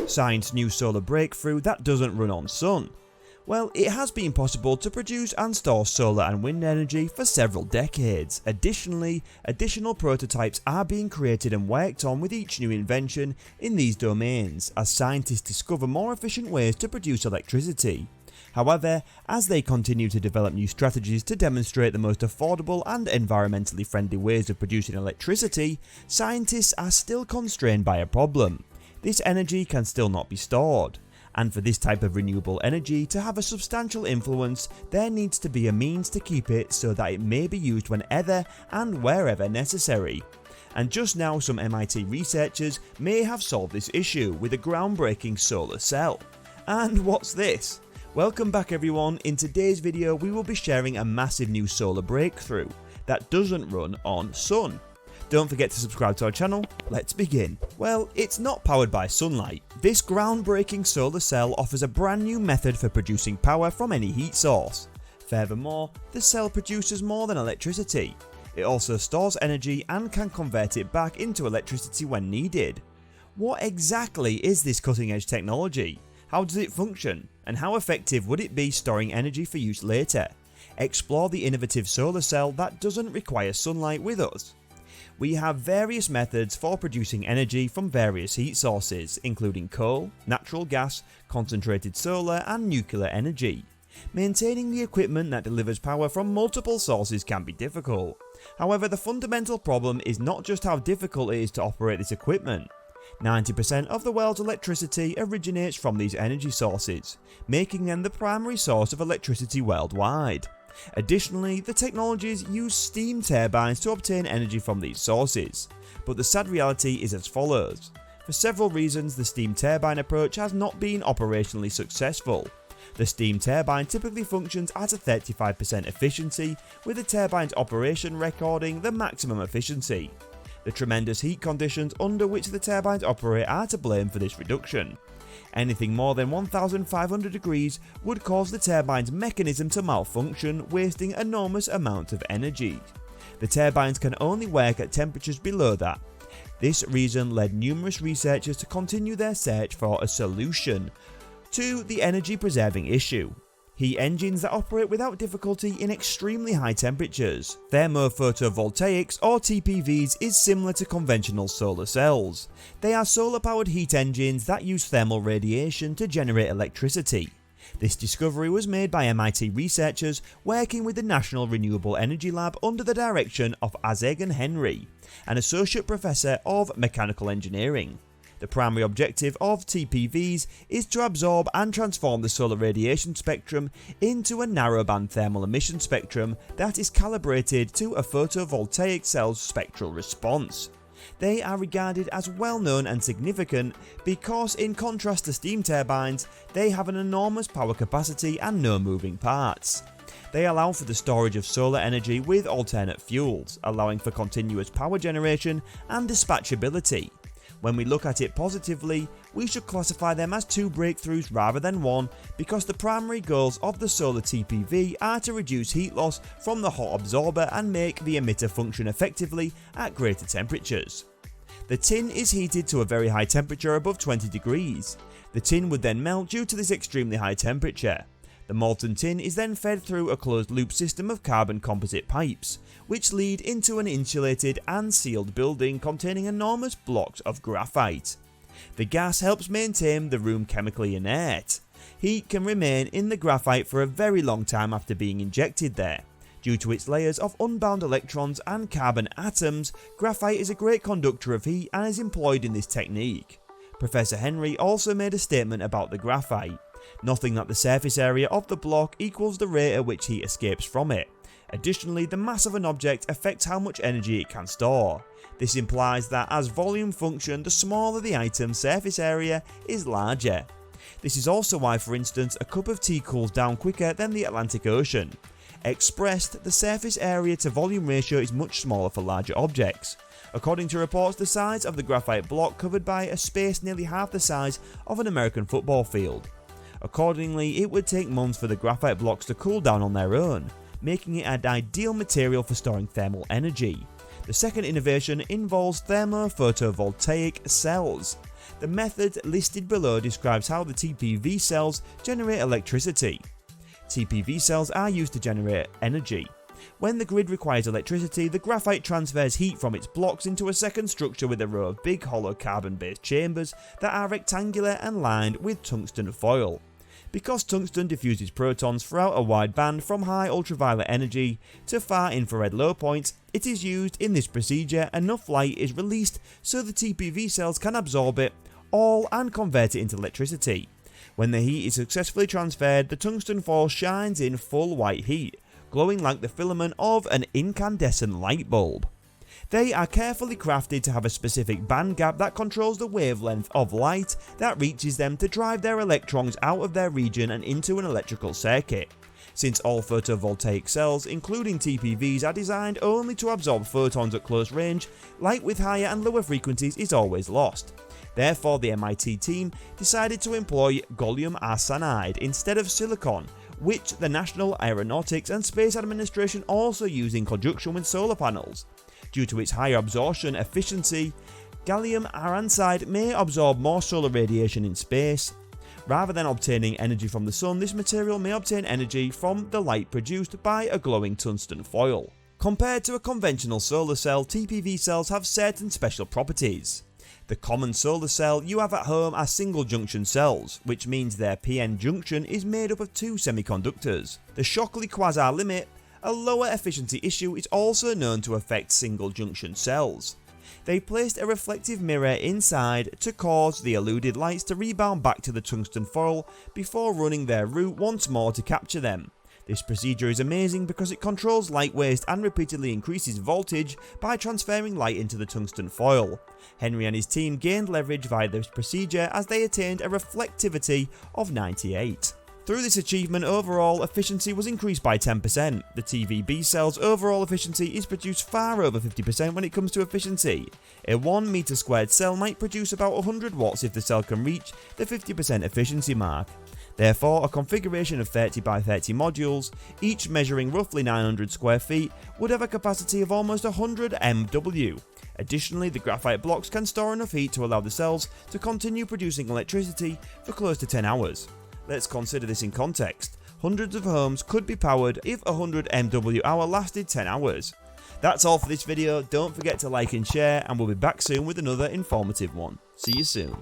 Science new solar breakthrough that doesn't run on sun. Well, it has been possible to produce and store solar and wind energy for several decades. Additionally, additional prototypes are being created and worked on with each new invention in these domains as scientists discover more efficient ways to produce electricity. However, as they continue to develop new strategies to demonstrate the most affordable and environmentally friendly ways of producing electricity, scientists are still constrained by a problem. This energy can still not be stored. And for this type of renewable energy to have a substantial influence, there needs to be a means to keep it so that it may be used whenever and wherever necessary. And just now some MIT researchers may have solved this issue with a groundbreaking solar cell. And what's this? Welcome back everyone. In today's video we will be sharing a massive new solar breakthrough that doesn't run on sun. Don't forget to subscribe to our channel. Let's begin. Well, it's not powered by sunlight. This groundbreaking solar cell offers a brand new method for producing power from any heat source. Furthermore, the cell produces more than electricity. It also stores energy and can convert it back into electricity when needed. What exactly is this cutting edge technology? How does it function? And how effective would it be storing energy for use later? Explore the innovative solar cell that doesn't require sunlight with us. We have various methods for producing energy from various heat sources, including coal, natural gas, concentrated solar and nuclear energy. Maintaining the equipment that delivers power from multiple sources can be difficult. However, the fundamental problem is not just how difficult it is to operate this equipment. 90% of the world's electricity originates from these energy sources, making them the primary source of electricity worldwide. Additionally, the technologies use steam turbines to obtain energy from these sources, but the sad reality is as follows. For several reasons, the steam turbine approach has not been operationally successful. The steam turbine typically functions at a 35% efficiency, with the turbine's operation recording the maximum efficiency. The tremendous heat conditions under which the turbines operate are to blame for this reduction. Anything more than 1500 degrees would cause the turbine's mechanism to malfunction, wasting enormous amounts of energy. The turbines can only work at temperatures below that. This reason led numerous researchers to continue their search for a solution to the energy preserving issue. Heat engines that operate without difficulty in extremely high temperatures. Thermo-photo-voltaics or TPVs is similar to conventional solar cells. They are solar powered heat engines that use thermal radiation to generate electricity. This discovery was made by MIT researchers working with the National Renewable Energy Lab under the direction of Azegan Henry, an associate professor of mechanical engineering. The primary objective of TPVs is to absorb and transform the solar radiation spectrum into a narrowband thermal emission spectrum that is calibrated to a photovoltaic cell's spectral response. They are regarded as well known and significant because, in contrast to steam turbines, they have an enormous power capacity and no moving parts. They allow for the storage of solar energy with alternate fuels, allowing for continuous power generation and dispatchability. When we look at it positively, we should classify them as two breakthroughs rather than one, because the primary goals of the solar TPV are to reduce heat loss from the hot absorber and make the emitter function effectively at greater temperatures. The tin is heated to a very high temperature above 20 degrees. The tin would then melt due to this extremely high temperature. The molten tin is then fed through a closed loop system of carbon composite pipes, which lead into an insulated and sealed building containing enormous blocks of graphite. The gas helps maintain the room chemically inert. Heat can remain in the graphite for a very long time after being injected there. Due to its layers of unbound electrons and carbon atoms, graphite is a great conductor of heat and is employed in this technique. Professor Henry also made a statement about the graphite, noting that the surface area of the block equals the rate at which heat escapes from it. Additionally, the mass of an object affects how much energy it can store. This implies that as volume function, the smaller the item's surface area is larger. This is also why, for instance, a cup of tea cools down quicker than the Atlantic Ocean. Expressed, the surface area to volume ratio is much smaller for larger objects. According to reports, the size of the graphite block covered by a space nearly half the size of an American football field. Accordingly, it would take months for the graphite blocks to cool down on their own, making it an ideal material for storing thermal energy. The second innovation involves thermo-photo-voltaic cells. The method listed below describes how the TPV cells generate electricity. TPV cells are used to generate energy. When the grid requires electricity, the graphite transfers heat from its blocks into a second structure with a row of big hollow carbon-based chambers that are rectangular and lined with tungsten foil. Because tungsten diffuses protons throughout a wide band from high ultraviolet energy to far infrared low points, it is used in this procedure enough light is released so the TPV cells can absorb it all and convert it into electricity. When the heat is successfully transferred, the tungsten foil shines in full white heat, glowing like the filament of an incandescent light bulb. They are carefully crafted to have a specific band gap that controls the wavelength of light that reaches them to drive their electrons out of their region and into an electrical circuit. Since all photovoltaic cells, including TPVs, are designed only to absorb photons at close range, light with higher and lower frequencies is always lost. Therefore, the MIT team decided to employ gallium arsenide instead of silicon, which the National Aeronautics and Space Administration also use in conjunction with solar panels. Due to its higher absorption efficiency, gallium arsenide may absorb more solar radiation in space. Rather than obtaining energy from the sun, this material may obtain energy from the light produced by a glowing tungsten foil. Compared to a conventional solar cell, TPV cells have certain special properties. The common solar cell you have at home are single junction cells, which means their PN junction is made up of two semiconductors. The Shockley quasar limit, a lower efficiency issue, is also known to affect single junction cells. They placed a reflective mirror inside to cause the eluded lights to rebound back to the tungsten foil before running their route once more to capture them. This procedure is amazing because it controls light waste and repeatedly increases voltage by transferring light into the tungsten foil. Henry and his team gained leverage via this procedure as they attained a reflectivity of 98. Through this achievement, overall efficiency was increased by 10%. The TVB cell's overall efficiency is produced far over 50% when it comes to efficiency. A 1 meter squared cell might produce about 100 watts if the cell can reach the 50% efficiency mark. Therefore, a configuration of 30 by 30 modules, each measuring roughly 900 square feet, would have a capacity of almost 100 MW. Additionally, the graphite blocks can store enough heat to allow the cells to continue producing electricity for close to 10 hours. Let's consider this in context. Hundreds of homes could be powered if 100 MWh lasted 10 hours. That's all for this video. Don't forget to like and share, and we'll be back soon with another informative one. See you soon.